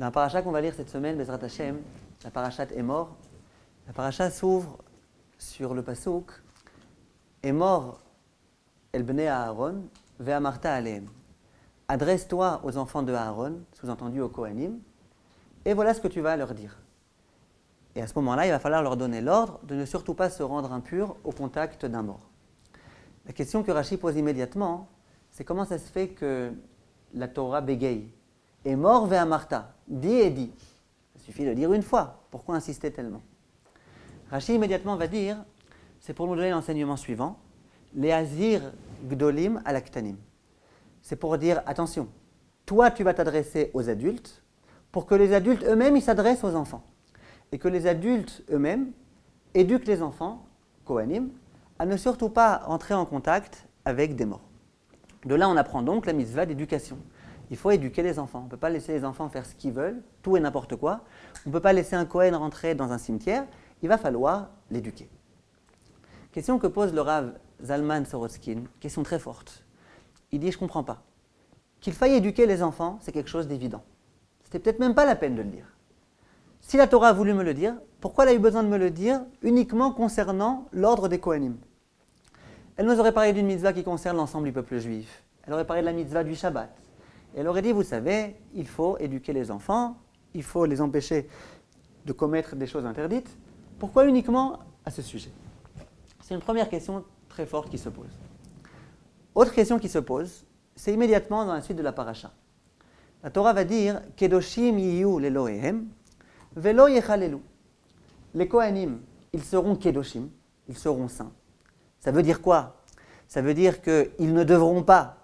Dans la paracha qu'on va lire cette semaine, Bezrat Hashem, la parachat Emor, la paracha s'ouvre sur le pasuk Emor el bnei Aaron ve'amarta aleim. Adresse-toi aux enfants de Aaron, sous-entendu aux Kohanim, et voilà ce que tu vas leur dire. Et à ce moment-là, il va falloir leur donner l'ordre de ne surtout pas se rendre impurs au contact d'un mort. La question que Rashi pose immédiatement, c'est comment ça se fait que la Torah bégaye. Emor ve'amarta, dis et dis. Il suffit de dire une fois. Pourquoi insister tellement? Rashi immédiatement va dire, c'est pour nous donner l'enseignement suivant, les hazir gdolim alaktanim. C'est pour dire, attention, toi tu vas t'adresser aux adultes, pour que les adultes eux-mêmes ils s'adressent aux enfants. Et que les adultes eux-mêmes éduquent les enfants, Kohanim, à ne surtout pas entrer en contact avec des morts. De là on apprend donc la mitzvah d'éducation. Il faut éduquer les enfants. On ne peut pas laisser les enfants faire ce qu'ils veulent, tout et n'importe quoi. On ne peut pas laisser un Kohen rentrer dans un cimetière. Il va falloir l'éduquer. Question que pose le Rav Zalman Sorotskin, question très forte. Il dit, je ne comprends pas. Qu'il faille éduquer les enfants, c'est quelque chose d'évident. C'était peut-être même pas la peine de le dire. Si la Torah a voulu me le dire, pourquoi elle a eu besoin de me le dire uniquement concernant l'ordre des Kohanim? Elle nous aurait parlé d'une mitzvah qui concerne l'ensemble du peuple juif. Elle aurait parlé de la mitzvah du Shabbat. Elle aurait dit, vous savez, il faut éduquer les enfants, il faut les empêcher de commettre des choses interdites. Pourquoi uniquement à ce sujet? C'est une première question très forte qui se pose. Autre question qui se pose, c'est immédiatement dans la suite de la paracha. La Torah va dire « Kedoshim yiyu lelohehem, velo yechalelu » Les Kohanim, ils seront Kedoshim, ils seront saints. Ça veut dire quoi? Ça veut dire qu'ils ne devront pas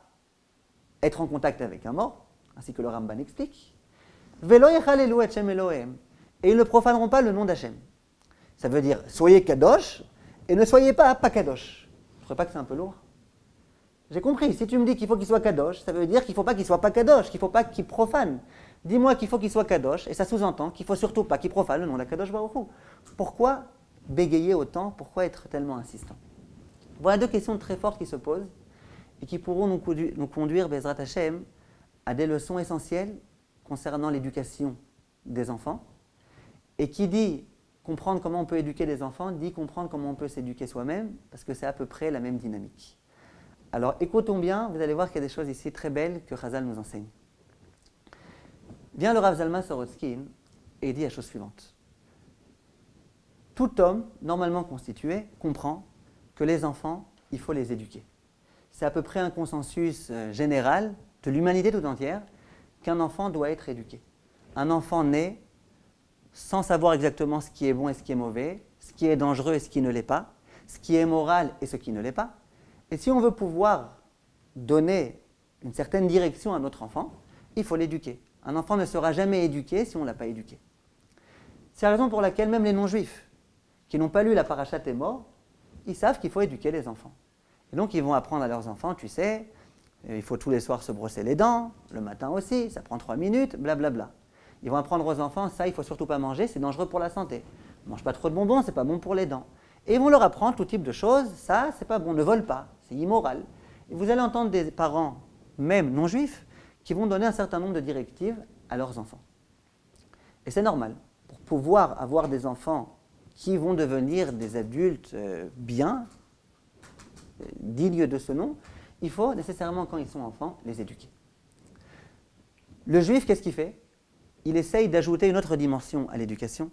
être en contact avec un mort, ainsi que le Ramban explique. Velo yechalelu et Shem Elohem, et ils ne profaneront pas le nom d'Hachem. Ça veut dire soyez kadosh et ne soyez pas kadosh. Je ne trouve pas que c'est un peu lourd? J'ai compris, si tu me dis qu'il faut qu'il soit kadosh, ça veut dire qu'il ne faut pas qu'il soit pas kadosh, qu'il ne faut pas qu'il profane. Dis-moi qu'il faut qu'il soit kadosh, et ça sous-entend qu'il ne faut surtout pas qu'il profane le nom d'Akadosh Baruch Hu. Pourquoi bégayer autant? Pourquoi être tellement insistant? Voilà deux questions très fortes qui se posent et qui pourront nous conduire, Bezrat Hashem, à des leçons essentielles concernant l'éducation des enfants. Et qui dit comprendre comment on peut éduquer les enfants, dit comprendre comment on peut s'éduquer soi-même, parce que c'est à peu près la même dynamique. Alors écoutons bien, vous allez voir qu'il y a des choses ici très belles que Chazal nous enseigne. Vient le Rav Zalman Sorotskin et dit la chose suivante. Tout homme, normalement constitué, comprend que les enfants, il faut les éduquer. C'est à peu près un consensus général de l'humanité tout entière qu'un enfant doit être éduqué. Un enfant naît sans savoir exactement ce qui est bon et ce qui est mauvais, ce qui est dangereux et ce qui ne l'est pas, ce qui est moral et ce qui ne l'est pas. Et si on veut pouvoir donner une certaine direction à notre enfant, il faut l'éduquer. Un enfant ne sera jamais éduqué si on ne l'a pas éduqué. C'est la raison pour laquelle même les non-juifs, qui n'ont pas lu la parachat Emor, ils savent qu'il faut éduquer les enfants. Et donc ils vont apprendre à leurs enfants, tu sais, il faut tous les soirs se brosser les dents, le matin aussi, ça prend 3 minutes, blablabla. Ils vont apprendre aux enfants, ça il ne faut surtout pas manger, c'est dangereux pour la santé. Ne mange pas trop de bonbons, c'est pas bon pour les dents. Et ils vont leur apprendre tout type de choses, ça c'est pas bon, ne vole pas, c'est immoral. Et vous allez entendre des parents, même non-juifs, qui vont donner un certain nombre de directives à leurs enfants. Et c'est normal. Pour pouvoir avoir des enfants qui vont devenir des adultes bien, dignes de ce nom, il faut nécessairement, quand ils sont enfants, les éduquer. Le juif, qu'est-ce qu'il fait? Il essaye d'ajouter une autre dimension à l'éducation,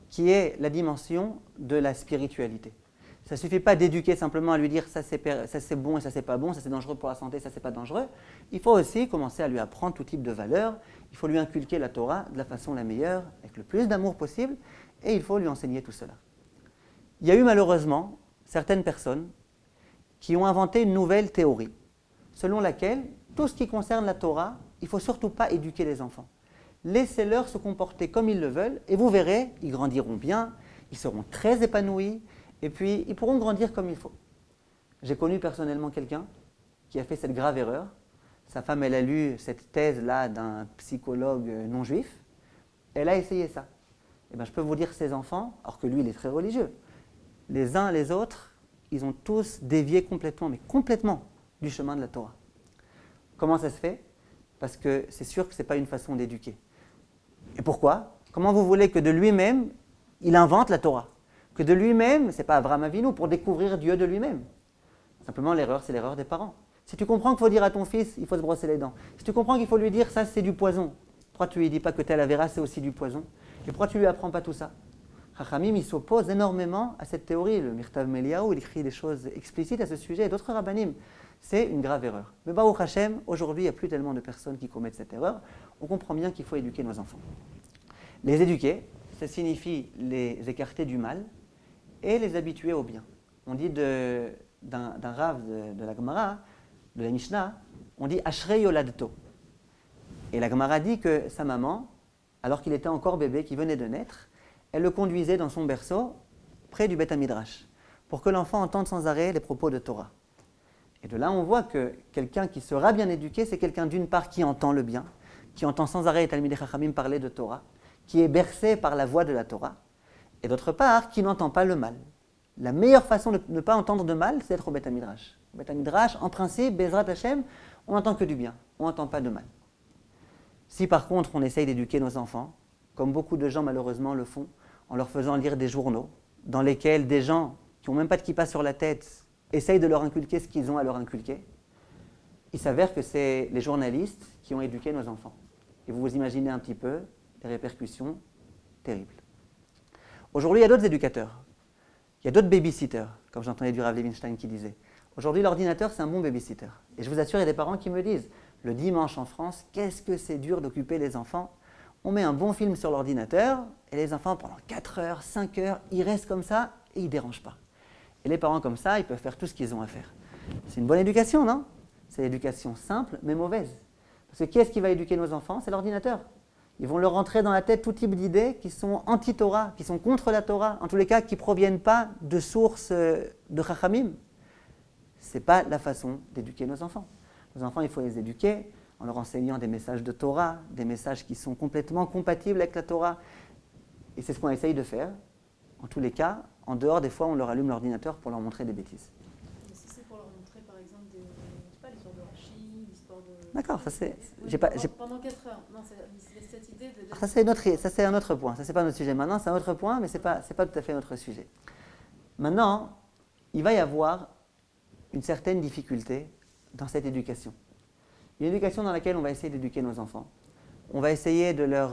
qui est la dimension de la spiritualité. Ça ne suffit pas d'éduquer simplement à lui dire ça c'est bon et ça c'est pas bon, ça c'est dangereux pour la santé, ça c'est pas dangereux. Il faut aussi commencer à lui apprendre tout type de valeurs. Il faut lui inculquer la Torah de la façon la meilleure, avec le plus d'amour possible, et il faut lui enseigner tout cela. Il y a eu malheureusement certaines personnes qui ont inventé une nouvelle théorie, selon laquelle tout ce qui concerne la Torah, il ne faut surtout pas éduquer les enfants. Laissez-leur se comporter comme ils le veulent, et vous verrez, ils grandiront bien, ils seront très épanouis, et puis ils pourront grandir comme il faut. J'ai connu personnellement quelqu'un qui a fait cette grave erreur. Sa femme, elle a lu cette thèse-là d'un psychologue non-juif. Elle a essayé ça. Et bien, je peux vous dire que ses enfants, alors que lui, il est très religieux, les uns les autres, ils ont tous dévié complètement, mais complètement, du chemin de la Torah. Comment ça se fait? Parce que c'est sûr que ce n'est pas une façon d'éduquer. Et pourquoi? Comment vous voulez que de lui-même, il invente la Torah? Que de lui-même, ce n'est pas Avraham Avinu, pour découvrir Dieu de lui-même. Simplement, l'erreur, c'est l'erreur des parents. Si tu comprends qu'il faut dire à ton fils, il faut se brosser les dents. Si tu comprends qu'il faut lui dire, ça c'est du poison. Pourquoi tu lui dis pas que telle avéra, c'est aussi du poison? Et pourquoi tu lui apprends pas tout ça? Chachamim, il s'oppose énormément à cette théorie. Le Mirtav Meliaou, il écrit des choses explicites à ce sujet, et d'autres rabbanim. C'est une grave erreur. Mais Baruch Hashem, aujourd'hui, il n'y a plus tellement de personnes qui commettent cette erreur. On comprend bien qu'il faut éduquer nos enfants. Les éduquer, ça signifie les écarter du mal et les habituer au bien. On dit d'un Rav de la Gemara, de la Mishnah, on dit Ashrei Yoladto. Et la Gemara dit que sa maman, alors qu'il était encore bébé, qui venait de naître, elle le conduisait dans son berceau, près du Beth Midrash, pour que l'enfant entende sans arrêt les propos de Torah. Et de là, on voit que quelqu'un qui sera bien éduqué, c'est quelqu'un d'une part qui entend le bien, qui entend sans arrêt les Talmidei Chachamim parler de Torah, qui est bercé par la voix de la Torah, et d'autre part, qui n'entend pas le mal. La meilleure façon de ne pas entendre de mal, c'est d'être au Beth Midrash. Au Beth Midrash, en principe, Bezrat Hashem, on n'entend que du bien, on n'entend pas de mal. Si par contre, on essaye d'éduquer nos enfants, comme beaucoup de gens malheureusement le font, en leur faisant lire des journaux, dans lesquels des gens qui n'ont même pas de kippa sur la tête essayent de leur inculquer ce qu'ils ont à leur inculquer, il s'avère que c'est les journalistes qui ont éduqué nos enfants. Et vous vous imaginez un petit peu les répercussions terribles. Aujourd'hui, il y a d'autres éducateurs. Il y a d'autres babysitters, comme j'entendais du Rav Levinstein qui disait. Aujourd'hui, l'ordinateur, c'est un bon babysitter. Et je vous assure, il y a des parents qui me disent, le dimanche en France, qu'est-ce que c'est dur d'occuper les enfants. On met un bon film sur l'ordinateur, et les enfants, pendant 4 heures, 5 heures, ils restent comme ça, et ils ne dérangent pas. Et les parents comme ça, ils peuvent faire tout ce qu'ils ont à faire. C'est une bonne éducation, non? C'est l'éducation simple, mais mauvaise. Parce que qui est-ce qui va éduquer nos enfants? C'est l'ordinateur. Ils vont leur rentrer dans la tête tout type d'idées qui sont anti-Torah, qui sont contre la Torah, en tous les cas qui ne proviennent pas de sources de Chachamim. Ce n'est pas la façon d'éduquer nos enfants. Nos enfants, il faut les éduquer en leur enseignant des messages de Torah, des messages qui sont complètement compatibles avec la Torah. Et c'est ce qu'on essaye de faire. En tous les cas, en dehors, des fois, on leur allume l'ordinateur pour leur montrer des bêtises. Mais si c'est pour leur montrer, par exemple, l'histoire de Rachi, l'histoire de... D'accord, ça c'est... Pendant 4 heures. Non, c'est cette idée de... Ça c'est un autre point. Ça, c'est pas notre sujet maintenant. C'est un autre point, mais c'est pas tout à fait notre sujet. Maintenant, il va y avoir une certaine difficulté dans cette éducation. Une éducation dans laquelle on va essayer d'éduquer nos enfants. On va essayer de leur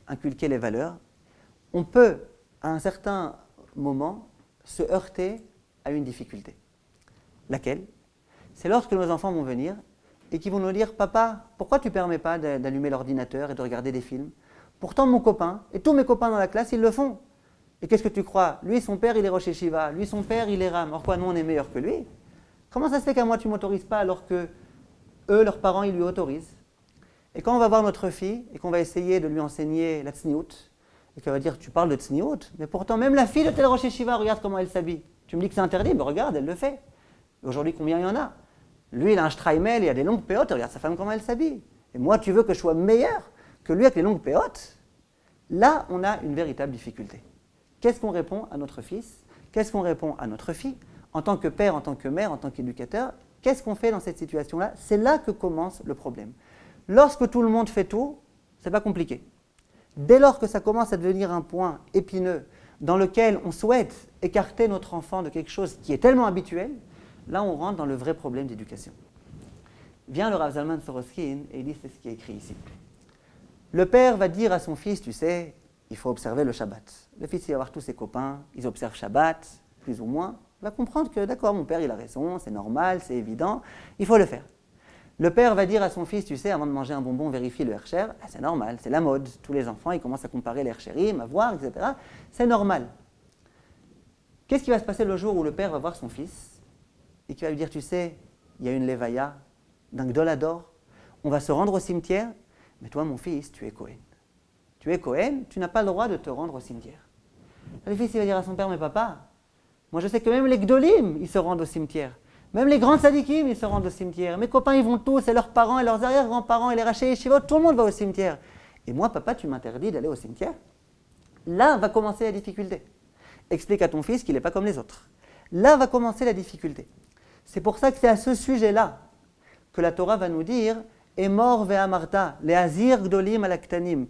inculquer les valeurs. On peut, à un certain moment, se heurter à une difficulté. Laquelle? C'est lorsque nos enfants vont venir et qu'ils vont nous dire « Papa, pourquoi tu ne permets pas d'allumer l'ordinateur et de regarder des films? Pourtant mon copain, et tous mes copains dans la classe, ils le font. Et qu'est-ce que tu crois? Lui, son père, il est Rosh Yeshiva. Lui, son père, il est Ram. Alors quoi, nous, on est meilleurs que lui? Comment ça se fait qu'à moi, tu ne m'autorises pas alors que eux, leurs parents, ils lui autorisent? » Et quand on va voir notre fille et qu'on va essayer de lui enseigner la tsniout, et qu'elle va dire « Tu parles de tsniout, mais pourtant même la fille de tel Rosh Yeshiva, regarde comment elle s'habille. Tu me dis que c'est interdit, mais regarde, elle le fait. Et aujourd'hui, combien il y en a? Lui, il a un streimel, il a des longues péotes, regarde sa femme comment elle s'habille. Et moi, tu veux que je sois meilleur que lui avec les longues péotes? Là, on a une véritable difficulté. Qu'est-ce qu'on répond à notre fils? Qu'est-ce qu'on répond à notre fille? En tant que père, en tant que mère, en tant qu'éducateur, qu'est-ce qu'on fait dans cette situation-là? C'est là que commence le problème. Lorsque tout le monde fait tout, ce n'est pas compliqué. Dès lors que ça commence à devenir un point épineux dans lequel on souhaite écarter notre enfant de quelque chose qui est tellement habituel, là on rentre dans le vrai problème d'éducation. Vient le Rav Zalman Sorokin et il dit c'est ce qui est écrit ici. Le père va dire à son fils, tu sais, il faut observer le Shabbat. Le fils il va voir tous ses copains, ils observent Shabbat, plus ou moins. Il va comprendre que d'accord, mon père il a raison, c'est normal, c'est évident, il faut le faire. Le père va dire à son fils, tu sais, avant de manger un bonbon, vérifie le Hersher. Ah, c'est normal, c'est la mode. Tous les enfants, ils commencent à comparer les Hersherim, à voir, etc. C'est normal. Qu'est-ce qui va se passer le jour où le père va voir son fils et qui va lui dire, tu sais, il y a une levaya d'un Gdolador, on va se rendre au cimetière, mais toi, mon fils, tu es Cohen. Tu es Cohen, tu n'as pas le droit de te rendre au cimetière. Le fils, il va dire à son père, mais papa, moi je sais que même les Gdolim, ils se rendent au cimetière. Même les grands tzadikim, ils se rendent au cimetière. Mes copains, ils vont tous, et leurs parents, et leurs arrière-grands-parents, et les rachés yeshivot, tout le monde va au cimetière. Et moi, papa, tu m'interdis d'aller au cimetière? Là va commencer la difficulté. Explique à ton fils qu'il n'est pas comme les autres. Là va commencer la difficulté. C'est pour ça que c'est à ce sujet-là que la Torah va nous dire « Emor ve'amarta, le'azir gdolim alaktanim »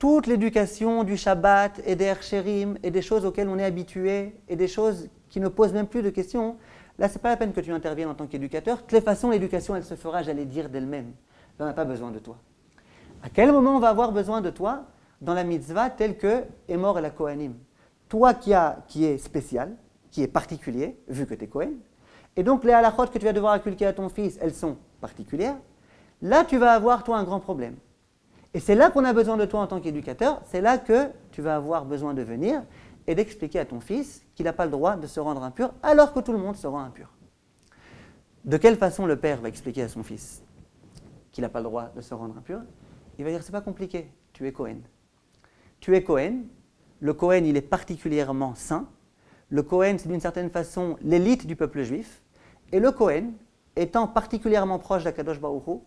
toute l'éducation du Shabbat et des Herchérim et des choses auxquelles on est habitué et des choses qui ne posent même plus de questions, là, ce n'est pas la peine que tu interviennes en tant qu'éducateur. De toutes les façons, l'éducation, elle se fera, j'allais dire, d'elle-même. On n'a pas besoin de toi. À quel moment on va avoir besoin de toi? Dans la mitzvah telle que Emor et la Kohanim. Toi qui est spécial, qui est particulier, vu que tu es Kohen, et donc les halachot que tu vas devoir inculquer à ton fils, elles sont particulières, là tu vas avoir toi un grand problème. Et c'est là qu'on a besoin de toi en tant qu'éducateur, c'est là que tu vas avoir besoin de venir et d'expliquer à ton fils qu'il n'a pas le droit de se rendre impur alors que tout le monde se rend impur. De quelle façon le père va expliquer à son fils qu'il n'a pas le droit de se rendre impur? Il va dire, c'est pas compliqué, tu es Kohen. Tu es Kohen, le Kohen il est particulièrement saint, le Kohen c'est d'une certaine façon l'élite du peuple juif, et le Kohen, étant particulièrement proche d'Akadosh Baruch Hu,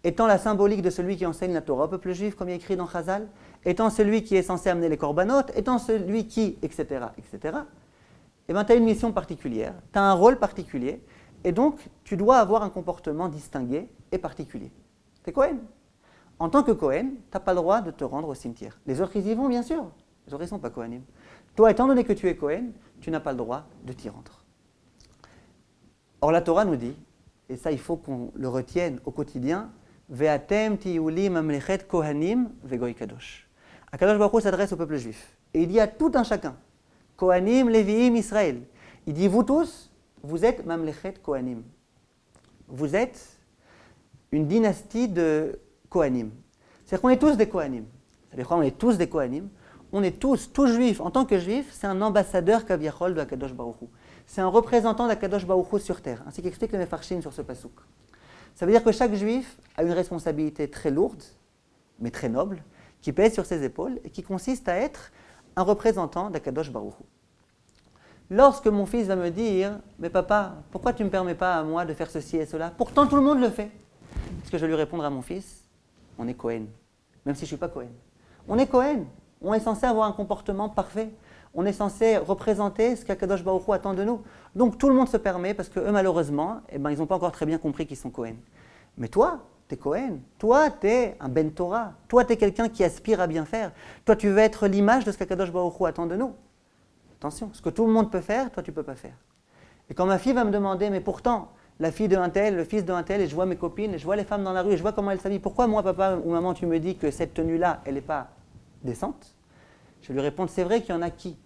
étant la symbolique de celui qui enseigne la Torah au peuple juif, comme il est écrit dans Chazal, étant celui qui est censé amener les corbanotes, étant celui qui, etc., etc., eh bien tu as une mission particulière, tu as un rôle particulier, et donc tu dois avoir un comportement distingué et particulier. Tu es Kohen. En tant que Kohen, tu n'as pas le droit de te rendre au cimetière. Les autres, ils y vont, bien sûr. Les autres, ils ne sont pas Kohanim. Toi, étant donné que tu es Kohen, tu n'as pas le droit de t'y rendre. Or, la Torah nous dit, et ça, il faut qu'on le retienne au quotidien, Ve'atem tiyuli mamlechet kohanim vegoy kadosh. Akadosh Baruch Hu s'adresse au peuple juif. Et il dit à tout un chacun, Kohanim, Léviim, Israël. Il dit, vous tous, vous êtes mamlechet kohanim. Vous êtes une dynastie de Kohanim. C'est-à-dire qu'on est tous des Kohanim. C'est-à-dire qu'on est tous des Kohanim. On est tous juifs. En tant que juif, c'est un ambassadeur Kaviachol de Akadosh Baruch Hu. C'est un représentant d'Akadosh Baruch Hu sur terre. Ainsi qu'explique le Mefarshim sur ce pasouk. Ça veut dire que chaque juif a une responsabilité très lourde, mais très noble, qui pèse sur ses épaules et qui consiste à être un représentant d'Akadosh Baruch Hu. Lorsque mon fils va me dire « Mais papa, pourquoi tu ne me permets pas à moi de faire ceci et cela? Pourtant tout le monde le fait. » Ce que je vais lui répondre à mon fils, on est Kohen, même si je ne suis pas Kohen. On est Kohen, on est censé avoir un comportement parfait. On est censé représenter ce qu'Akadosh Baruch Hu attend de nous. Donc tout le monde se permet, parce qu'eux malheureusement, ils n'ont pas encore très bien compris qu'ils sont Kohen. Mais toi, tu es Kohen, toi tu es un Ben Torah, toi tu es quelqu'un qui aspire à bien faire. Toi tu veux être l'image de ce qu'Akadosh Baruch Hu attend de nous. Attention, ce que tout le monde peut faire, toi tu ne peux pas faire. Et quand ma fille va me demander, mais pourtant, la fille d'un tel, le fils d'un tel, et je vois mes copines, et je vois les femmes dans la rue, et je vois comment elles s'habillent, pourquoi moi, papa ou maman, tu me dis que cette tenue-là, elle n'est pas décente? Je vais lui répondre, c'est vrai qu'il y en a qui.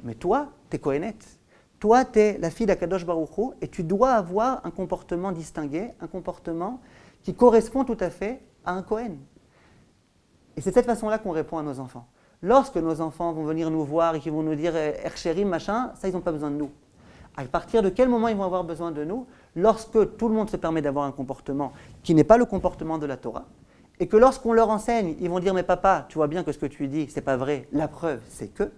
Mais toi, tu es Kohenette. Toi, tu es la fille d'Akadosh Baruch Hu, et tu dois avoir un comportement distingué, un comportement qui correspond tout à fait à un Kohen. Et c'est de cette façon-là qu'on répond à nos enfants. Lorsque nos enfants vont venir nous voir et qu'ils vont nous dire « Herchérim, machin », ça, ils n'ont pas besoin de nous. À partir de quel moment ils vont avoir besoin de nous? Lorsque tout le monde se permet d'avoir un comportement qui n'est pas le comportement de la Torah, et que lorsqu'on leur enseigne, ils vont dire « Mais papa, tu vois bien que ce que tu dis, c'est pas vrai, la preuve, c'est que… »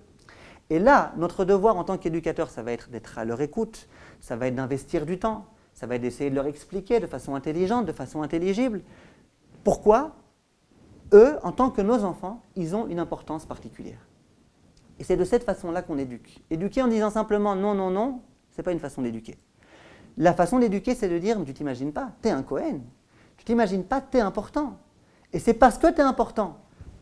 Et là, notre devoir en tant qu'éducateur, ça va être d'être à leur écoute, ça va être d'investir du temps, ça va être d'essayer de leur expliquer de façon intelligente, de façon intelligible. Pourquoi eux, en tant que nos enfants, ils ont une importance particulière. Et c'est de cette façon-là qu'on éduque. Éduquer en disant simplement « non, non, non », ce n'est pas une façon d'éduquer. La façon d'éduquer, c'est de dire « mais tu t'imagines pas, tu es un Kohen, tu t'imagines pas, tu es important ». Et c'est parce que tu es important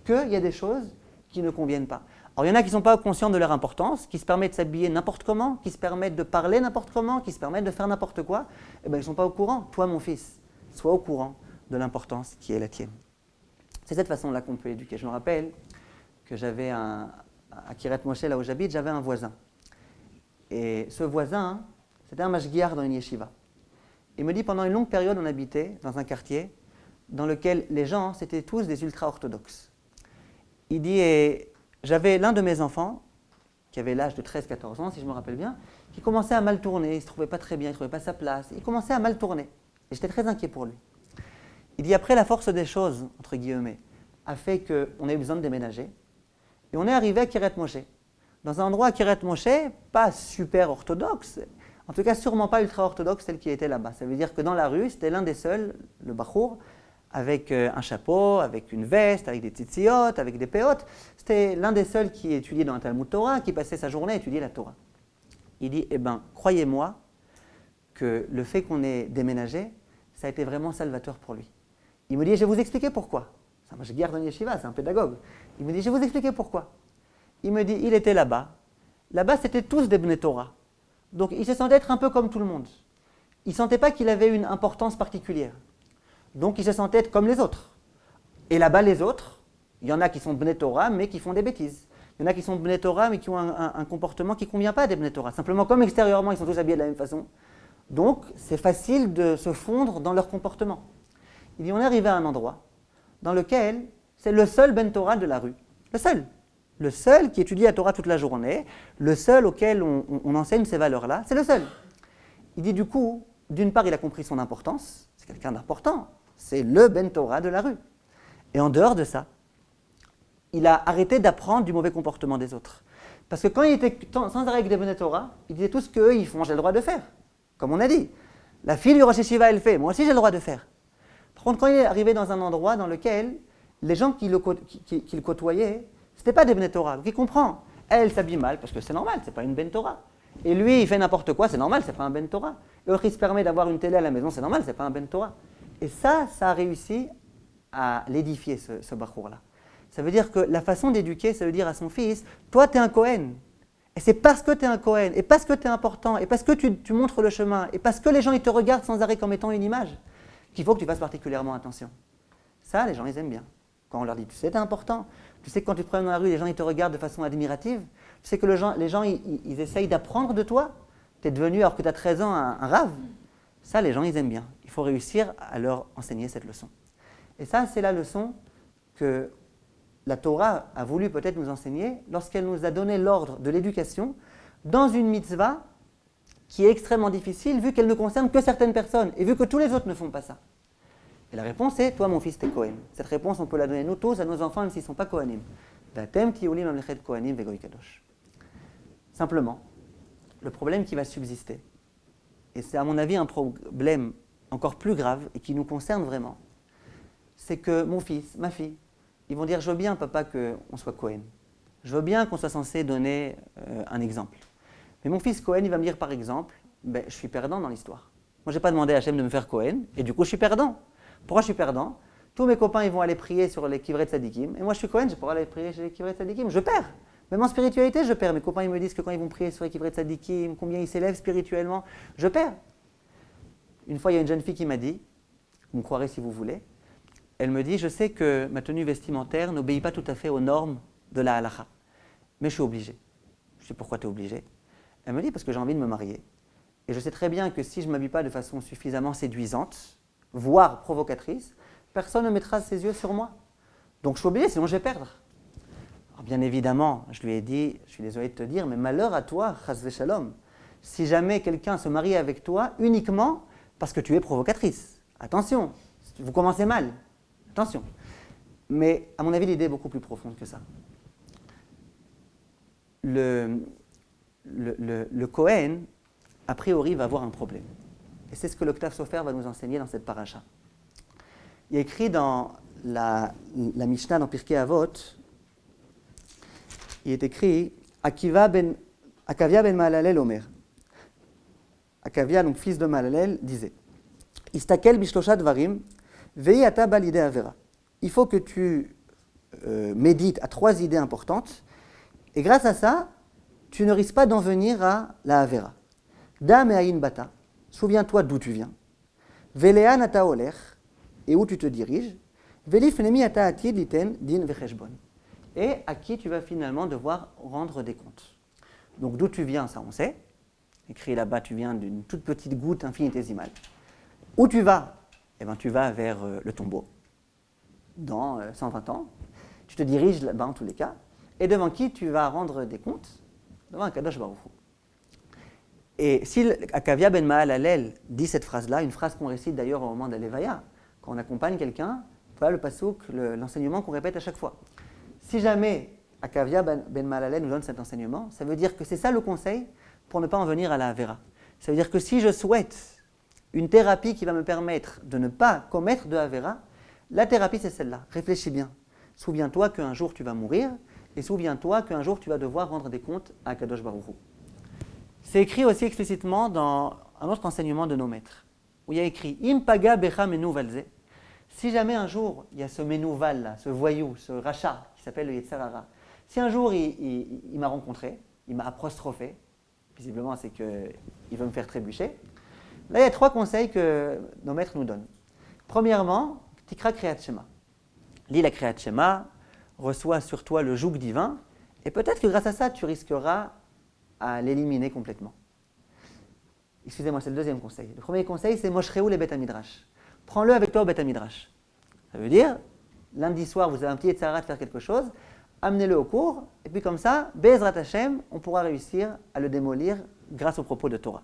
qu'il y a des choses qui ne conviennent pas. Alors il y en a qui ne sont pas conscients de leur importance, qui se permettent de s'habiller n'importe comment, qui se permettent de parler n'importe comment, qui se permettent de faire n'importe quoi. Eh bien ils ne sont pas au courant. Toi mon fils, sois au courant de l'importance qui est la tienne. C'est cette façon-là qu'on peut éduquer. Je me rappelle que j'avais à Kiryat Moshe, là où j'habite, j'avais un voisin. Et ce voisin, c'était un mashgiach dans une yeshiva. Il me dit, pendant une longue période, on habitait dans un quartier dans lequel les gens, c'était tous des ultra-orthodoxes. Il dit, et j'avais l'un de mes enfants, qui avait l'âge de 13-14 ans, si je me rappelle bien, qui commençait à mal tourner, il ne se trouvait pas très bien, il ne trouvait pas sa place, il commençait à mal tourner. Et j'étais très inquiet pour lui. Il dit, après, la force des choses, entre guillemets, a fait qu'on ait besoin de déménager. Et on est arrivé à Kiryat Moshe. Dans un endroit à Kiryat Moshe, pas super orthodoxe, en tout cas sûrement pas ultra-orthodoxe tel qu'il était là-bas. Ça veut dire que dans la rue, c'était l'un des seuls, le bachour, avec un chapeau, avec une veste, avec des tzitziot, avec des péotes. C'était l'un des seuls qui étudiait dans un Talmud Torah, qui passait sa journée à étudier la Torah. Il dit, eh bien, croyez-moi que le fait qu'on ait déménagé, ça a été vraiment salvateur pour lui. Il me dit, je vais vous expliquer pourquoi. c'est un mashgiach dans yeshiva, c'est un pédagogue. Il me dit, je vais vous expliquer pourquoi. Il me dit, il était là-bas. Là-bas, c'était tous des Bnei Torah. Donc, il se sentait être un peu comme tout le monde. Il ne sentait pas qu'il avait une importance particulière. Donc, il se sentait être comme les autres. Et là-bas, les autres, il y en a qui sont Bnei Torah, mais qui font des bêtises. Il y en a qui sont Bnei Torah, mais qui ont un comportement qui ne convient pas à des Bnei Torah. Simplement, comme extérieurement, ils sont tous habillés de la même façon. Donc, c'est facile de se fondre dans leur comportement. Il dit, on est arrivé à un endroit dans lequel c'est le seul Ben Torah de la rue. Le seul. Le seul qui étudie la Torah toute la journée, le seul auquel on enseigne ces valeurs-là, c'est le seul. Il dit du coup, d'une part, il a compris son importance, c'est quelqu'un d'important, c'est le Ben Torah de la rue. Et en dehors de ça, il a arrêté d'apprendre du mauvais comportement des autres. Parce que quand il était sans arrêt avec des Ben Torah, il disait tout ce qu'eux ils font, j'ai le droit de faire. Comme on a dit, la fille du Rosh Yeshiva, elle fait, moi aussi j'ai le droit de faire. Par contre, quand il est arrivé dans un endroit dans lequel les gens qui le côtoyaient, ce n'était pas des Bnei Torah. Donc il comprend. Elle s'habille mal parce que c'est normal, ce n'est pas une Ben Torah. Et lui, il fait n'importe quoi, c'est normal, ce n'est pas un Ben Torah. Et l'autre, il se permet d'avoir une télé à la maison, c'est normal, ce n'est pas un Ben Torah. Et ça a réussi à l'édifier, ce bachour-là. Ça veut dire que la façon d'éduquer, ça veut dire à son fils, toi, tu es un Kohen. Et c'est parce que tu es un Kohen, et parce que tu es important, et parce que tu montres le chemin, et parce que les gens ils te regardent sans arrêt comme étant une image, qu'il faut que tu fasses particulièrement attention. Ça, les gens, ils aiment bien. Quand on leur dit, tu sais, t'es important. Tu sais que quand tu te promènes dans la rue, les gens, ils te regardent de façon admirative. Tu sais que les gens, ils essayent d'apprendre de toi. Tu es devenu, alors que tu as 13 ans, un rave. Ça, les gens, ils aiment bien. Il faut réussir à leur enseigner cette leçon. Et ça, c'est la leçon que la Torah a voulu peut-être nous enseigner lorsqu'elle nous a donné l'ordre de l'éducation dans une mitzvah qui est extrêmement difficile vu qu'elle ne concerne que certaines personnes et vu que tous les autres ne font pas ça. Et la réponse est, toi mon fils, t'es Kohen. Cette réponse, on peut la donner nous tous à nos enfants, même s'ils ne sont pas Kohanim. Vatem tiulim amlechet Kohanim vegoy kadosh. Simplement, le problème qui va subsister, et c'est à mon avis un problème encore plus grave et qui nous concerne vraiment, c'est que mon fils, ma fille, ils vont dire, je veux bien papa qu'on soit Kohen. Je veux bien qu'on soit censé donner un exemple. Mais mon fils Kohen, il va me dire par exemple, je suis perdant dans l'histoire. Moi, je n'ai pas demandé à Hachem de me faire Kohen, et du coup, je suis perdant. Pourquoi je suis perdant? Tous mes copains, ils vont aller prier sur les Kivrei Tzadikim, et moi, je suis Kohen, je pourrais aller prier chez les Kivrei Tzadikim. Je perds. Même en spiritualité, je perds. Mes copains, ils me disent que quand ils vont prier sur les Kivrei Tzadikim, combien ils s'élèvent spirituellement, je perds. Une fois, il y a une jeune fille qui m'a dit, vous me croirez si vous voulez, elle me dit, je sais que ma tenue vestimentaire n'obéit pas tout à fait aux normes de la halakha, mais je suis obligée. Je dis, pourquoi tu es obligée? Elle me dit, parce que j'ai envie de me marier. Et je sais très bien que si je ne m'habille pas de façon suffisamment séduisante, voire provocatrice, personne ne mettra ses yeux sur moi. Donc je suis obligée, sinon je vais perdre. Alors bien évidemment, je lui ai dit, je suis désolé de te dire, mais malheur à toi, chas v'shalom, si jamais quelqu'un se marie avec toi uniquement parce que tu es provocatrice. Attention, vous commencez mal. Attention. Mais à mon avis, l'idée est beaucoup plus profonde que ça. Le Kohen, a priori, va avoir un problème. Et c'est ce que l'Octave Sofer va nous enseigner dans cette paracha. Il y a écrit dans la Mishnah, dans Pirkei Avot, il est écrit Akavia ben Mahalalel Omer. Akavia, donc fils de Mahalalel, disait Istakel bishlosha dvarim, vei ata bal idei avera. Il faut que tu médites à 3 idées importantes, et grâce à ça, tu ne risques pas d'en venir à la avera. Da me'ayin bata, souviens-toi d'où tu viens. Velean ata olech, et où tu te diriges. Velif nemi ata atid liten din vecheshbon. Et à qui tu vas finalement devoir rendre des comptes. Donc d'où tu viens, ça on sait. Écrit là-bas, tu viens d'une toute petite goutte infinitésimale. Où tu vas? Eh bien, tu vas vers le tombeau, dans 120 ans. Tu te diriges là-bas en tous les cas. Et devant qui tu vas rendre des comptes? Devant un Kadosh Baruch Hu. Et si Akavia ben Mahalalel dit cette phrase-là, une phrase qu'on récite d'ailleurs au moment d'Alevaya, quand on accompagne quelqu'un, voilà le pasouk, l'enseignement qu'on répète à chaque fois. Si jamais Akavia ben Mahalalel nous donne cet enseignement, ça veut dire que c'est ça le conseil pour ne pas en venir à la Avera. Ça veut dire que si je souhaite une thérapie qui va me permettre de ne pas commettre de Avera, la thérapie c'est celle-là. Réfléchis bien. Souviens-toi qu'un jour tu vas mourir et souviens-toi qu'un jour tu vas devoir rendre des comptes à Kadosh Baruch Hu. C'est écrit aussi explicitement dans un autre enseignement de nos maîtres, où il y a écrit « Im paga becha menu valze » Si jamais un jour, il y a ce Ménouval, là, ce voyou, ce rachat, qui s'appelle le Yetzer Hara, si un jour il m'a rencontré, il m'a apostrophé, visiblement c'est qu'il veut me faire trébucher, là il y a 3 conseils que nos maîtres nous donnent. Premièrement, Tikra Kriyat Shema. Lis la Kriyat Shema, reçois sur toi le joug divin, et peut-être que grâce à ça, tu risqueras à l'éliminer complètement. Excusez-moi, c'est le deuxième conseil. Le premier conseil, c'est Moshreu le Bet HaMidrash. Prends-le avec toi au Bet HaMidrash. Ça veut dire, lundi soir, vous avez un petit Yetzer Hara de faire quelque chose, amenez-le au cours, et puis comme ça, Be'ezrat Hashem, on pourra réussir à le démolir grâce aux propos de Torah.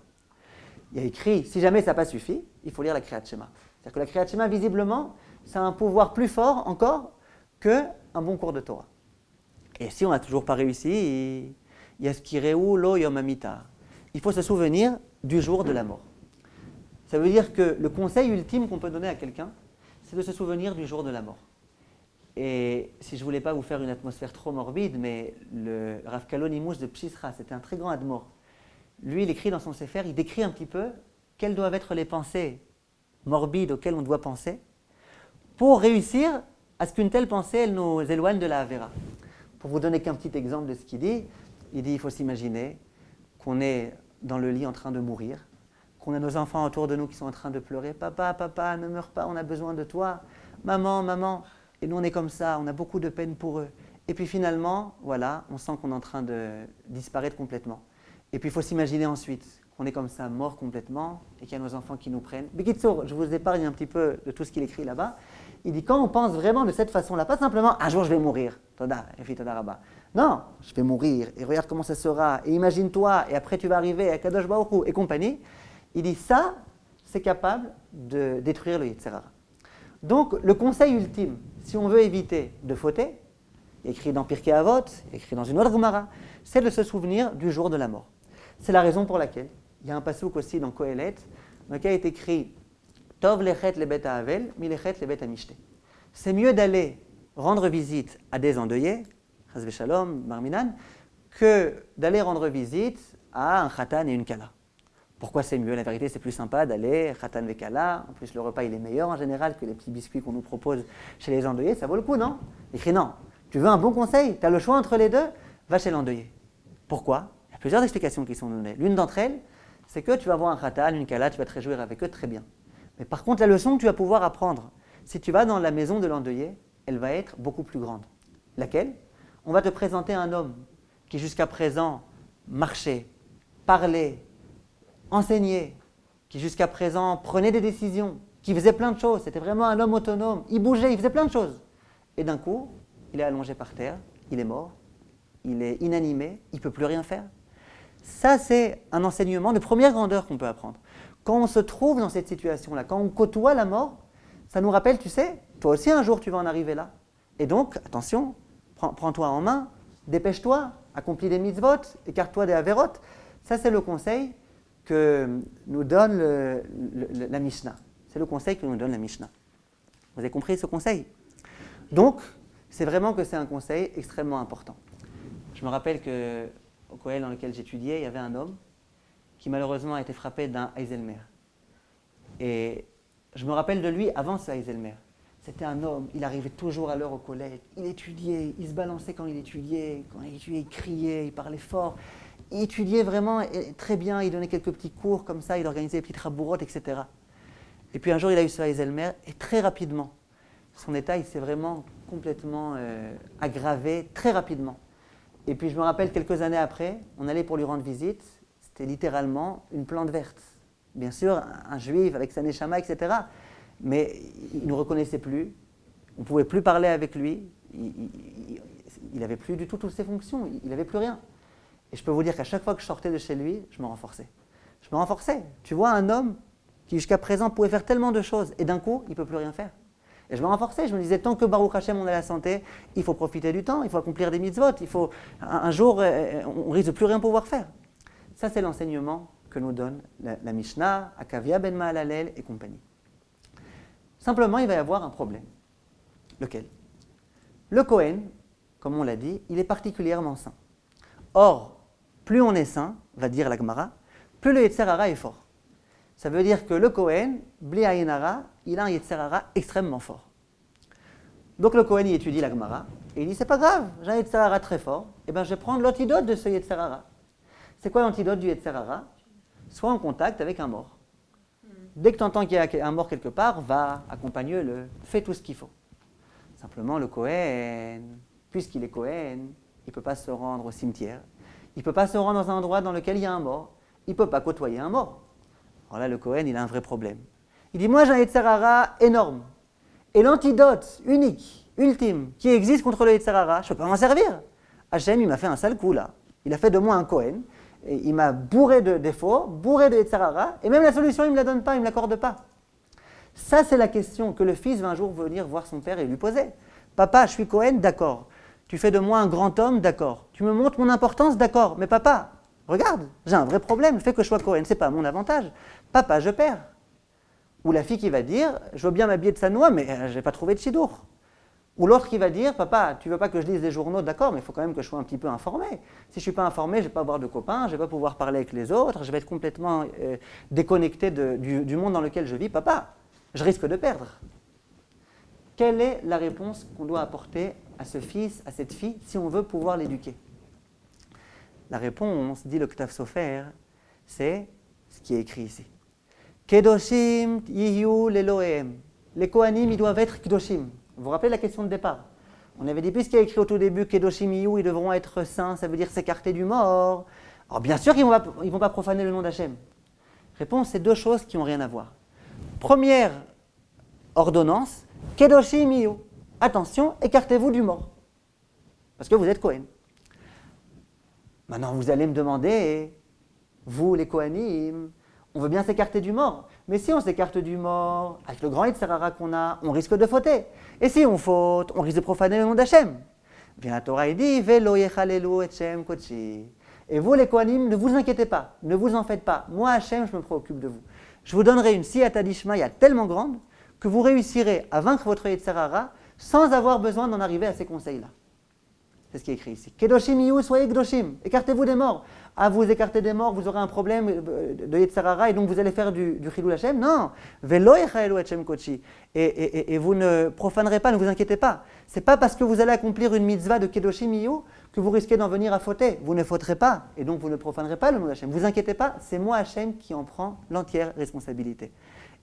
Il y a écrit, si jamais ça n'a pas suffi, il faut lire la Kriyat Shema. C'est-à-dire que la Kriyat Shema, visiblement, ça a un pouvoir plus fort encore qu'un bon cours de Torah. Et si on n'a toujours pas réussi, Yaskireu lo yom hamita. Il faut se souvenir du jour de la mort. Ça veut dire que le conseil ultime qu'on peut donner à quelqu'un, c'est de se souvenir du jour de la mort. Et si je ne voulais pas vous faire une atmosphère trop morbide, mais le Rav Kalonimouche de Pshisra, c'était un très grand admor. Lui, il écrit dans son Sefer, il décrit un petit peu quelles doivent être les pensées morbides auxquelles on doit penser pour réussir à ce qu'une telle pensée, elle nous éloigne de la Avera. Pour vous donner qu'un petit exemple de ce qu'il dit il faut s'imaginer qu'on est dans le lit en train de mourir, qu'on a nos enfants autour de nous qui sont en train de pleurer. Papa, papa, ne meurs pas, on a besoin de toi. Maman, maman. Et nous, on est comme ça, on a beaucoup de peine pour eux. Et puis finalement, voilà, on sent qu'on est en train de disparaître complètement. Et puis il faut s'imaginer ensuite qu'on est comme ça, mort complètement, et qu'il y a nos enfants qui nous prennent. Bekitsour, je vous épargne un petit peu de tout ce qu'il écrit là-bas. Il dit, quand on pense vraiment de cette façon-là, pas simplement, un jour je vais mourir, Toda, et puis Toda Rabba. Non, je vais mourir, et regarde comment ça sera, et imagine-toi, et après tu vas arriver à Kadosh Baruch Hu, et compagnie. Il dit, ça, c'est capable de détruire le Yetzer Hara. Donc, le conseil ultime, si on veut éviter de fauter, écrit dans Pirkei Avot, écrit dans une autre Gemara, c'est de se souvenir du jour de la mort. C'est la raison pour laquelle il y a un passouk aussi dans Kohelet, dans lequel est écrit Tov lechet lebet ha'avel, mi lechet lebet ha'mishte. C'est mieux d'aller rendre visite à des endeuillés, chas v'shalom, barminan, que d'aller rendre visite à un khatan et une kala. Pourquoi c'est mieux? La vérité, c'est plus sympa d'aller khatan vekala. En plus, le repas, il est meilleur en général que les petits biscuits qu'on nous propose chez les endeuillés. Ça vaut le coup, non? Il écrit non. Tu veux un bon conseil? Tu as le choix entre les deux? Va chez l'endeuillé. Pourquoi? Il y a plusieurs explications qui sont données. L'une d'entre elles, c'est que tu vas voir un khatan, une kala, tu vas te réjouir avec eux, très bien. Mais par contre, la leçon que tu vas pouvoir apprendre, si tu vas dans la maison de l'endeuillé, elle va être beaucoup plus grande. Laquelle? On va te présenter un homme qui jusqu'à présent marchait, parlait, enseignait, qui jusqu'à présent prenait des décisions, qui faisait plein de choses. C'était vraiment un homme autonome. Il bougeait, il faisait plein de choses. Et d'un coup, il est allongé par terre, il est mort, il est inanimé, il ne peut plus rien faire. Ça, c'est un enseignement de première grandeur qu'on peut apprendre. Quand on se trouve dans cette situation-là, quand on côtoie la mort, ça nous rappelle, tu sais, toi aussi un jour tu vas en arriver là. Et donc, attention, prends-toi en main, dépêche-toi, accomplis des mitzvot, écarte-toi des averot. Ça, c'est le conseil que nous donne la Mishnah. C'est le conseil que nous donne la Mishnah. Vous avez compris ce conseil? Donc, c'est vraiment que c'est un conseil extrêmement important. Je me rappelle qu'au Koel dans lequel j'étudiais, il y avait un homme qui malheureusement a été frappé d'un Alzheimer. Et je me rappelle de lui avant ce Alzheimer. C'était un homme, il arrivait toujours à l'heure au collège, il étudiait, il se balançait quand il étudiait, il criait, il parlait fort. Il étudiait vraiment très bien, il donnait quelques petits cours comme ça, il organisait des petites rabourottes, etc. Et puis un jour, il a eu ce Alzheimer et très rapidement, son état il s'est vraiment complètement aggravé, très rapidement. Et puis je me rappelle quelques années après, on allait pour lui rendre visite, c'était littéralement une plante verte. Bien sûr, un juif avec sa neshama, etc. Mais il ne nous reconnaissait plus, on ne pouvait plus parler avec lui, il n'avait plus du tout toutes ses fonctions, il n'avait plus rien. Et je peux vous dire qu'à chaque fois que je sortais de chez lui, je me renforçais. Je me renforçais. Tu vois un homme qui jusqu'à présent pouvait faire tellement de choses et d'un coup, il ne peut plus rien faire. Et je me renforçais, je me disais, tant que Baruch Hashem, on a la santé, il faut profiter du temps, il faut accomplir des mitzvot, un jour, on risque de plus rien pouvoir faire. Ça, c'est l'enseignement que nous donne la Mishnah, Akavia ben Mahalalel et compagnie. Simplement, il va y avoir un problème. Lequel? Le Kohen, comme on l'a dit, il est particulièrement saint. Or, plus on est saint, va dire la Gemara, plus le Yetzer Hara est fort. Ça veut dire que le Kohen, Bli Ayin Hara, il a un Yetzer Hara extrêmement fort. Donc le Kohen, il étudie la Gemara, et il dit, c'est pas grave, j'ai un Yetzer Hara très fort, et bien je vais prendre l'antidote de ce Yetzer Hara. C'est quoi l'antidote du Yetzer Hara? Sois en contact avec un mort. Dès que tu entends qu'il y a un mort quelque part, va, accompagne-le, fais tout ce qu'il faut. Simplement, le Kohen, puisqu'il est Kohen, il ne peut pas se rendre au cimetière, il ne peut pas se rendre dans un endroit dans lequel il y a un mort, il ne peut pas côtoyer un mort. Alors là, le Kohen, il a un vrai problème. Il dit, moi j'ai un Yetzer Hara énorme, et l'antidote unique, ultime, qui existe contre le Yetzer Hara, je ne peux pas m'en servir. Hachem, il m'a fait un sale coup là. Il a fait de moi un Kohen, et il m'a bourré de défauts, bourré de Yetzer Hara, et même la solution, il ne me la donne pas, il ne me l'accorde pas. Ça, c'est la question que le fils va un jour venir voir son père et lui poser. Papa, je suis Kohen, d'accord. Tu fais de moi un grand homme, d'accord. Tu me montres mon importance, d'accord. Mais papa, regarde, j'ai un vrai problème, le fait que je sois Kohen, ce n'est pas mon avantage. Papa, je perds. Ou la fille qui va dire, je veux bien m'habiller de sa noix, mais je n'ai pas trouvé de chidour. Ou l'autre qui va dire, papa, tu veux pas que je lise des journaux, d'accord, mais il faut quand même que je sois un petit peu informé. Si je ne suis pas informé, je ne vais pas avoir de copains, je ne vais pas pouvoir parler avec les autres, je vais être complètement déconnecté du monde dans lequel je vis. Papa, je risque de perdre. Quelle est la réponse qu'on doit apporter à ce fils, à cette fille, si on veut pouvoir l'éduquer? La réponse, dit le Ktav Sofer, c'est ce qui est écrit ici. Kedoshim yiyu lelohem. Les Kohanim, ils doivent être Kedoshim. Vous vous rappelez la question de départ? On avait dit, puisqu'il y a écrit au tout début Kedoshim yiyu, ils devront être saints, ça veut dire s'écarter du mort. Alors bien sûr qu'ils ne vont pas profaner le nom d'Hachem. Réponse, c'est deux choses qui n'ont rien à voir. Première ordonnance, Kedoshim yiyu. Attention, écartez-vous du mort. Parce que vous êtes Kohen. Maintenant, vous allez me demander, vous les Kohanim, on veut bien s'écarter du mort. Mais si on s'écarte du mort, avec le grand Yetzer Hara qu'on a, on risque de fauter. Et si on faute, on risque de profaner le nom d'Hachem. Bien, la Torah dit, Velo yechalelu et Shem Kodeshi. Et vous les Kohanim, ne vous inquiétez pas, ne vous en faites pas. Moi, Hachem, je me préoccupe de vous. Je vous donnerai une siyata d'Ishmaïa tellement grande que vous réussirez à vaincre votre Yetzer Hara sans avoir besoin d'en arriver à ces conseils-là. C'est ce qui est écrit ici. Kedoshim yiyu, soyez Kedoshim. Écartez-vous des morts. À vous écarter des morts, vous aurez un problème de Yetzer Hara et donc vous allez faire du Chilul Hashem. Non. Velo yechalelu et Shem Kodeshi. Et vous ne profanerez pas, ne vous inquiétez pas. Ce n'est pas parce que vous allez accomplir une mitzvah de Kedoshim yiyu que vous risquez d'en venir à fauter. Vous ne fauterez pas et donc vous ne profanerez pas le nom d'Hachem. Vous inquiétez pas, c'est moi Hachem qui en prend l'entière responsabilité.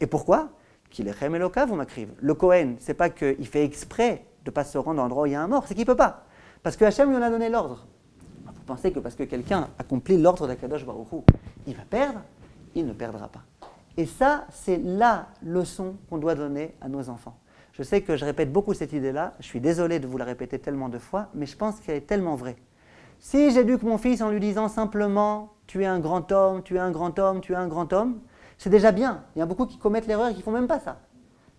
Et pourquoi? Kilechem Elokav ou Makriv. Le Kohen, c'est pas qu'il fait exprès de ne pas se rendre dans l'endroit où il y a un mort, c'est qu'il ne peut pas. Parce que Hachem lui en a donné l'ordre. Vous pensez que parce que quelqu'un accomplit l'ordre d'Akadosh Baruch Hu, il va perdre? Il ne perdra pas. Et ça, c'est la leçon qu'on doit donner à nos enfants. Je sais que je répète beaucoup cette idée-là, je suis désolé de vous la répéter tellement de fois, mais je pense qu'elle est tellement vraie. Si j'éduque mon fils en lui disant simplement « tu es un grand homme, tu es un grand homme, tu es un grand homme », c'est déjà bien. Il y a beaucoup qui commettent l'erreur et qui ne font même pas ça.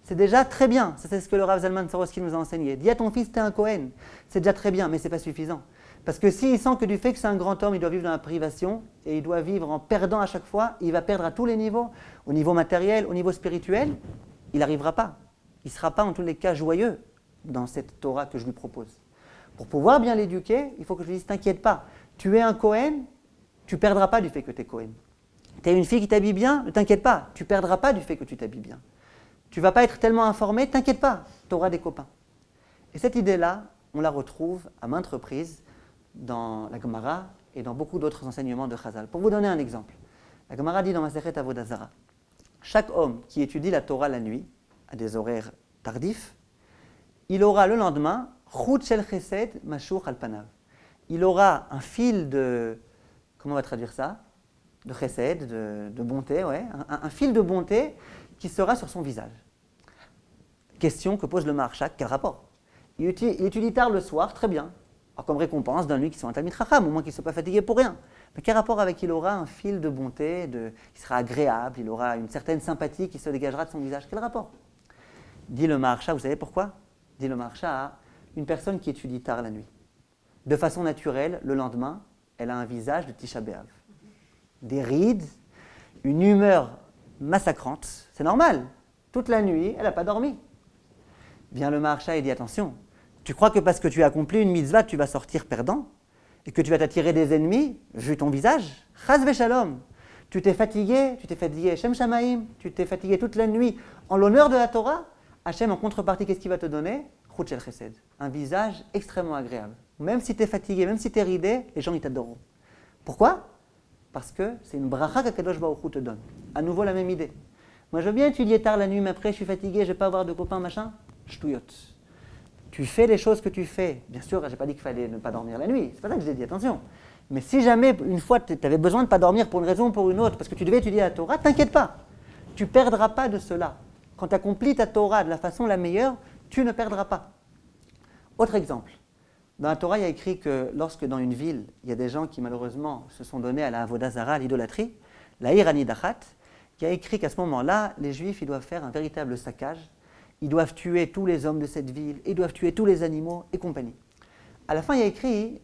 C'est déjà très bien. Ça, c'est ce que le Rav Zalman Soroski nous a enseigné. Dis à ton fils, tu es un Kohen. C'est déjà très bien, mais ce n'est pas suffisant. Parce que s'il sent que du fait que c'est un grand homme, il doit vivre dans la privation et il doit vivre en perdant à chaque fois, il va perdre à tous les niveaux, au niveau matériel, au niveau spirituel, il n'arrivera pas. Il ne sera pas en tous les cas joyeux dans cette Torah que je lui propose. Pour pouvoir bien l'éduquer, il faut que je lui dise, t'inquiète pas, tu es un Kohen, tu ne perdras pas du fait que tu es Kohen. Tu es une fille qui t'habille bien, ne t'inquiète pas, tu ne perdras pas du fait que tu t'habilles bien. Tu ne vas pas être tellement informé, t'inquiète pas, tu auras des copains. Et cette idée-là, on la retrouve à maintes reprises dans la Gemara et dans beaucoup d'autres enseignements de Chazal. Pour vous donner un exemple, la Gemara dit dans Masechet Avodah Zara, chaque homme qui étudie la Torah la nuit, à des horaires tardifs, il aura le lendemain Chut shel chesed mashur al panav. Il aura un fil de, comment on va traduire ça? De chesed, de bonté, ouais, un fil de bonté qui sera sur son visage. Question que pose le Maharshak, quel rapport? Il étudie tard le soir, très bien. Alors, comme récompense, donne-lui qu'il soit un Talmid Chacham, au moins qu'il ne soit pas fatigué pour rien. Mais quel rapport avec il aura un fil de bonté, qui sera agréable, il aura une certaine sympathie qui se dégagera de son visage? Quel rapport? Dit le Maharsha, vous savez pourquoi? Dit le Maharsha, une personne qui étudie tard la nuit, de façon naturelle, le lendemain, elle a un visage de Tisha B'Av. Des rides, une humeur massacrante, c'est normal. Toute la nuit, elle n'a pas dormi. Vient le Maharsha et dit, attention, tu crois que parce que tu as accompli une mitzvah, tu vas sortir perdant et que tu vas t'attirer des ennemis, vu ton visage? Chas v'shalom. Tu t'es fatigué Shem Shamaim, tu t'es fatigué toute la nuit en l'honneur de la Torah. Hachem, en contrepartie, qu'est-ce qu'il va te donner? Chut shel chesed, un visage extrêmement agréable. Même si tu es fatigué, même si tu es ridé, les gens ils t'adoreront. Pourquoi? Parce que c'est une bracha qu'Akadosh Baruch Hu te donne. À nouveau la même idée. Moi je veux bien étudier tard la nuit, mais après je suis fatigué, je ne vais pas avoir de copains, machin. Ch'touillotte. Tu fais les choses que tu fais. Bien sûr, je n'ai pas dit qu'il fallait ne pas dormir la nuit. C'est pas ça que j'ai dit, attention. Mais si jamais, une fois, tu avais besoin de ne pas dormir pour une raison ou pour une autre, parce que tu devais étudier la Torah, t'inquiète pas. Tu ne perdras pas de cela. Quand tu accomplis ta Torah de la façon la meilleure, tu ne perdras pas. Autre exemple. Dans la Torah, il y a écrit que lorsque dans une ville, il y a des gens qui malheureusement se sont donnés à la avodah zara, à l'idolâtrie, la iranidachat, il y a écrit qu'à ce moment-là, les Juifs ils doivent faire un véritable saccage. Ils doivent tuer tous les hommes de cette ville, ils doivent tuer tous les animaux et compagnie. À la fin, il y a écrit,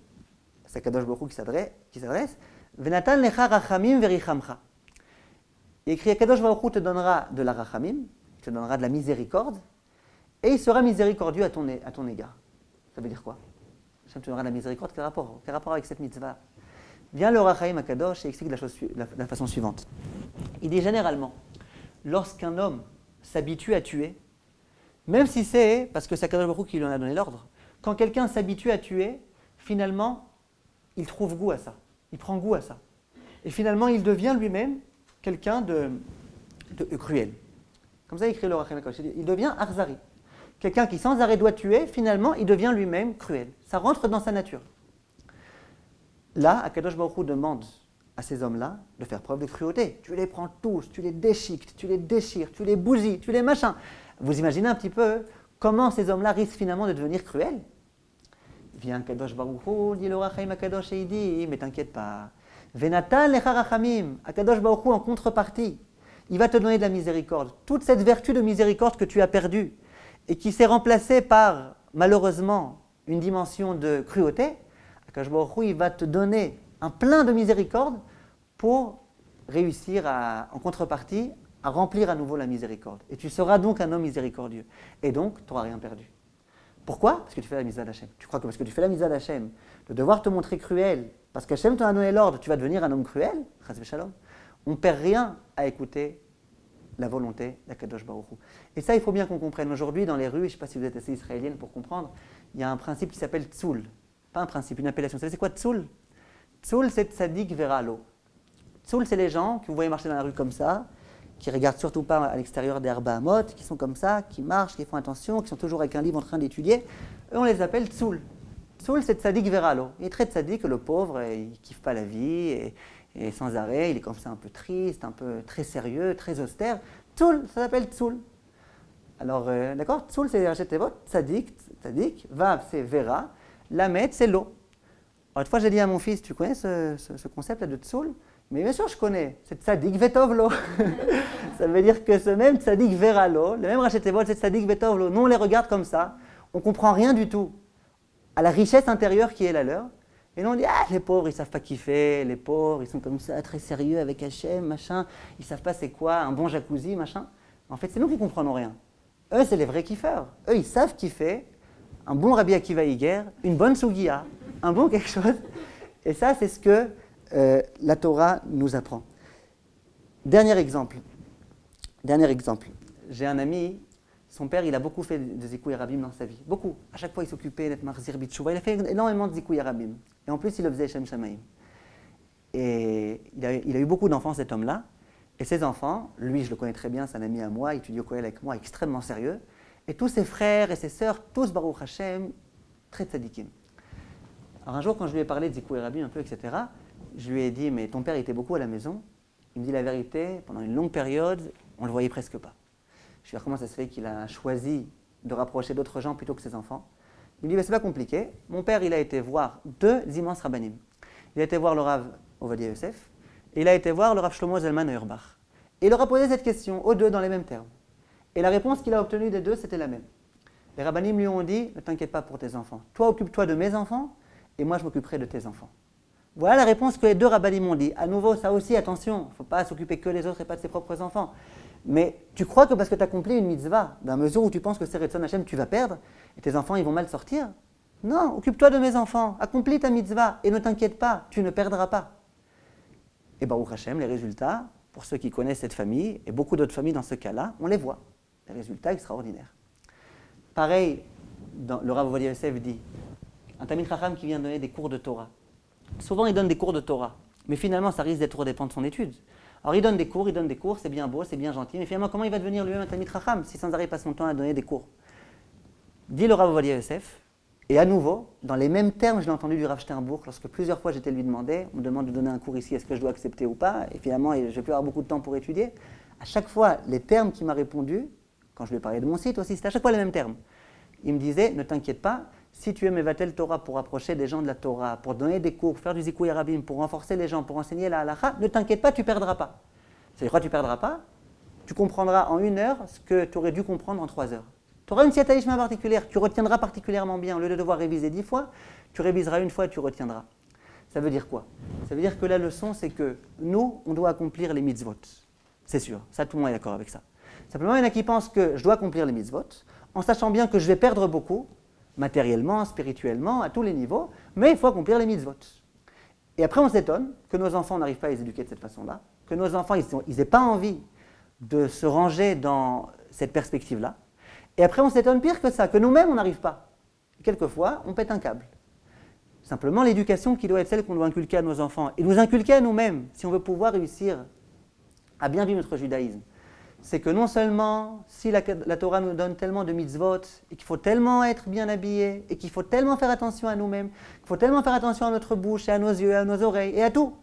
c'est Kadosh Baruch Hu qui s'adresse, Venatan lecha rachamim verichamcha. Il y a écrit, Kadosh Baruch Hu te donnera de la rachamim, il te donnera de la miséricorde, et il sera miséricordieux à ton égard. Ça veut dire quoi? Hashem te donnera de la miséricorde, quel rapport avec cette mitzvah? Vient le Rachaim Akadosh et explique la façon suivante. Il dit généralement, lorsqu'un homme s'habitue à tuer, même si c'est parce que c'est Akadosh Baruch Hu qui lui en a donné l'ordre, quand quelqu'un s'habitue à tuer, finalement, il trouve goût à ça, il prend goût à ça. Et finalement, il devient lui-même quelqu'un de cruel. Comme ça, il écrit le Rachaim Akadosh, il devient Arzari. Quelqu'un qui sans arrêt doit tuer, finalement, il devient lui-même cruel. Ça rentre dans sa nature. Là, Akadosh Baruch Hu demande à ces hommes-là de faire preuve de cruauté. Tu les prends tous, tu les déchiquetes, tu les déchires, tu les bousilles, tu les machins. Vous imaginez un petit peu comment ces hommes-là risquent finalement de devenir cruels? Vient Akadosh Baruch Hu, dit le Rachaim Akadosh et il dit, mais t'inquiète pas. Venatan lecha rachamim, Akadosh Baruch Hu en contrepartie, il va te donner de la miséricorde. Toute cette vertu de miséricorde que tu as perdue, et qui s'est remplacé par, malheureusement, une dimension de cruauté, Akadosh Baruch Hu, il va te donner un plein de miséricorde pour réussir en contrepartie à remplir à nouveau la miséricorde. Et tu seras donc un homme miséricordieux. Et donc, tu n'auras rien perdu. Pourquoi? Parce que tu fais la mitzvah d'Hachem. Tu crois que parce que tu fais la mitzvah d'Hachem, de devoir te montrer cruel, parce qu'Hachem t'en a donné l'ordre, tu vas devenir un homme cruel? Chas v'shalom. On ne perd rien à écouter la volonté d'Akadosh Baruch Hu. Et ça, il faut bien qu'on comprenne. Aujourd'hui, dans les rues, je ne sais pas si vous êtes assez israélienne pour comprendre, il y a un principe qui s'appelle tzoul. Pas un principe, une appellation. Vous savez, c'est quoi tzoul? Tzoul, c'est tzadik veralo. Tzoul, c'est les gens que vous voyez marcher dans la rue comme ça, qui ne regardent surtout pas à l'extérieur des Arba Hamot, qui sont comme ça, qui marchent, qui font attention, qui sont toujours avec un livre en train d'étudier. Eux, on les appelle tzoul. Tzoul, c'est tzadik veralo. Il est très tzadik, le pauvre, il ne kiffe pas la vie, et sans arrêt, il est comme ça un peu triste, un peu très sérieux, très austère. Tzoul, ça s'appelle tzoul. Alors, d'accord, tzoul, c'est Rachetevot, tzadik, vav, c'est vera, lamet, c'est l'eau. Alors, une fois, j'ai dit à mon fils, tu connais ce concept-là de tzoul? Mais bien sûr, je connais. C'est tzadik vetov lo. Ça veut dire que ce même tzadik vera lo, le même Rachetevot, c'est tzadik vetov lo. Nous, on les regarde comme ça, on ne comprend rien du tout à la richesse intérieure qui est la leur. Et nous, on dit, ah, les pauvres, ils ne savent pas kiffer, les pauvres, ils sont comme ça, très sérieux avec Hachem, machin, ils ne savent pas c'est quoi, un bon jacuzzi, machin. En fait, c'est nous qui ne comprenons rien. Eux, c'est les vrais kiffeurs. Eux, ils savent kiffer un bon Rabbi Akiva Iger, une bonne Sugiya, un bon quelque chose. Et ça, c'est ce que la Torah nous apprend. Dernier exemple. J'ai un ami, son père, il a beaucoup fait de Zikouï Rabim dans sa vie. Beaucoup. À chaque fois, il s'occupait d'être Marzir Bitchouva. Il a fait énormément de Zikouï Rabim. Et en plus, il le faisait Shem Shamaim. Et il a eu beaucoup d'enfants, cet homme-là. Et ses enfants, lui, je le connais très bien, c'est un ami à moi, il étudie au Koel avec moi, extrêmement sérieux. Et tous ses frères et ses sœurs, tous Baruch Hashem, très tzadikim. Alors un jour, quand je lui ai parlé de Zikouï Rabim un peu, etc., je lui ai dit, mais ton père était beaucoup à la maison. Il me dit la vérité, pendant une longue période, on ne le voyait presque pas. Je lui ai dit, comment ça se fait qu'il a choisi de rapprocher d'autres gens plutôt que ses enfants? Il me dit, c'est pas compliqué. Mon père, il a été voir deux immenses rabbanim. Il a été voir le Rav Ovadia Yosef, et il a été voir le Rav Shlomo Zalman Auerbach. Et il leur a posé cette question, aux deux, dans les mêmes termes. Et la réponse qu'il a obtenue des deux, c'était la même. Les rabbanim lui ont dit, ne t'inquiète pas pour tes enfants. Toi, occupe-toi de mes enfants, et moi, je m'occuperai de tes enfants. Voilà la réponse que les deux rabbanim m'ont dit. À nouveau, ça aussi, attention, il ne faut pas s'occuper que des autres et pas de ses propres enfants. Mais tu crois que parce que tu as accompli une mitzvah, dans la mesure où tu penses que c'est Retzon Hashem, tu vas perdre, et tes enfants, ils vont mal sortir? Non, occupe-toi de mes enfants, accomplis ta mitzvah, et ne t'inquiète pas, tu ne perdras pas. Et Baruch Hashem, les résultats, pour ceux qui connaissent cette famille, et beaucoup d'autres familles dans ce cas-là, on les voit. Les résultats extraordinaires. Pareil, le Rav Ovadia Yosef dit, un Talmid Chacham qui vient donner des cours de Torah. Souvent, il donne des cours de Torah, mais finalement, ça risque d'être au dépend de son étude. Alors, il donne des cours, c'est bien beau, c'est bien gentil, mais finalement, comment il va devenir lui-même un Talmid Chacham si sans arrêt il passe son temps à donner des cours? Dit le Rav Ovadia Yosef, et à nouveau, dans les mêmes termes, je l'ai entendu du Rav Sternbuch, lorsque plusieurs fois j'étais lui demander, on me demande de donner un cours ici, est-ce que je dois accepter ou pas? Et finalement, je ne vais plus avoir beaucoup de temps pour étudier. À chaque fois, les termes qu'il m'a répondu, quand je lui ai parlé de mon site aussi, c'était à chaque fois les mêmes termes. Il me disait, ne t'inquiète pas, si tu es Mevatel Torah pour approcher des gens de la Torah, pour donner des cours, faire du Zikouï Rabim, pour renforcer les gens, pour enseigner la halakha, ne t'inquiète pas, tu ne perdras pas. C'est-à-dire quoi, tu ne perdras pas? Tu comprendras en 1 heure ce que tu aurais dû comprendre en 3 heures. Tu auras une siyata d'ishma particulière, tu retiendras particulièrement bien. Au lieu de devoir réviser 10 fois, tu réviseras 1 fois et tu retiendras. Ça veut dire quoi? Ça veut dire que la leçon, c'est que nous, on doit accomplir les mitzvot. C'est sûr, ça tout le monde est d'accord avec ça. Simplement, il y en a qui pensent que je dois accomplir les mitzvot, en sachant bien que je vais perdre beaucoup, matériellement, spirituellement, à tous les niveaux, mais il faut accomplir les mitzvot. Et après, on s'étonne que nos enfants n'arrivent pas à les éduquer de cette façon-là, que nos enfants, ils n'aient pas envie de se ranger dans cette perspective-là. Et après, on s'étonne pire que ça, que nous-mêmes, on n'arrive pas. Et quelquefois, on pète un câble. Simplement, l'éducation qui doit être celle qu'on doit inculquer à nos enfants, et nous inculquer à nous-mêmes, si on veut pouvoir réussir à bien vivre notre judaïsme, c'est que non seulement, si la Torah nous donne tellement de mitzvot, et qu'il faut tellement être bien habillé, et qu'il faut tellement faire attention à nous-mêmes, qu'il faut tellement faire attention à notre bouche, et à nos yeux, et à nos oreilles, et à tout,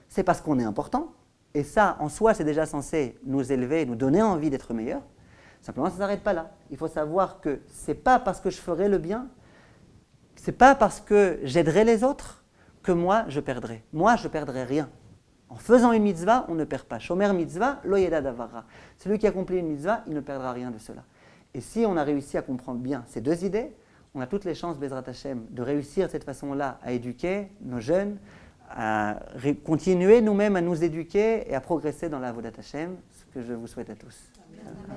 c'est parce qu'on est important. Et ça, en soi, c'est déjà censé nous élever, nous donner envie d'être meilleurs. Simplement, ça ne s'arrête pas là. Il faut savoir que ce n'est pas parce que je ferai le bien, ce n'est pas parce que j'aiderai les autres que moi, je perdrai. Moi, je ne perdrai rien. En faisant une mitzvah, on ne perd pas. Shomer mitzvah, lo yeda davara. Celui qui accomplit une mitzvah, il ne perdra rien de cela. Et si on a réussi à comprendre bien ces 2 idées, on a toutes les chances, Bezrat Hashem, de réussir de cette façon-là à éduquer nos jeunes, à continuer nous-mêmes à nous éduquer et à progresser dans la Avodat Hashem, ce que je vous souhaite à tous. Amen.